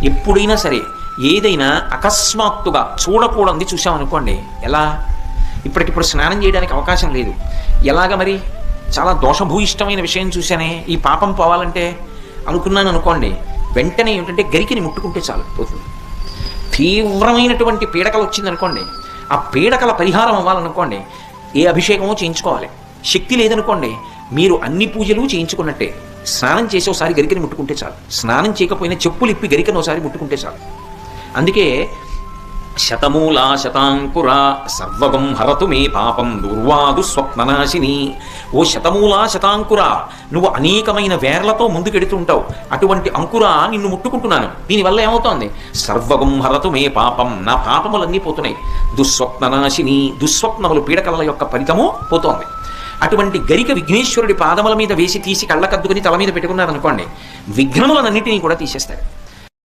ఎప్పుడైనా సరే ఏదైనా అకస్మాత్తుగా చూడకూడదు చూసామనుకోండి, ఎలా ఇప్పటికిప్పుడు స్నానం చేయడానికి అవకాశం లేదు, ఎలాగ మరి చాలా దోషభూయిష్టమైన విషయం చూశానే, ఈ పాపం పోవాలంటే అనుకున్నాను అనుకోండి, వెంటనే ఏమిటంటే గరికిని ముట్టుకుంటే చాలు పోతుంది. తీవ్రమైనటువంటి పీడకలు వచ్చిందనుకోండి, ఆ పీడకల పరిహారం అవ్వాలనుకోండి ఏ అభిషేకమో చేయించుకోవాలి. శక్తి లేదనుకోండి, మీరు అన్ని పూజలు చేయించుకున్నట్టే. స్నానం చేసి ఒకసారి గరికని ముట్టుకుంటే చాలు, స్నానం చేయకపోయినా చెప్పులు ఇప్పి గరికను ఒకసారి ముట్టుకుంటే చాలు. అందుకే శతమూలా శతాంకురా సర్వగం హరతు మే పాపం దుర్వాదు స్వప్ననాశిని. ఓ శతమూలా శతాంకురా, నువ్వు అనేకమైన వేర్లతో ముందుకెడుతుంటావు, అటువంటి అంకురా నిన్ను ముట్టుకుంటున్నాను. దీనివల్ల ఏమవుతోంది? సర్వగం హరతు మే పాపం, నా పాపములన్నీ పోతున్నాయి. దుస్వప్ననాశిని, దుస్వప్నములు పీడకల యొక్క ఫలితము పోతోంది. అటువంటి గరిక విఘ్నేశ్వరుడి పాదముల మీద వేసి తీసి కళ్ళకద్దుకుని తల మీద పెట్టుకున్నారనుకోండి, విఘ్నములన్నింటినీ కూడా తీసేస్తాడు.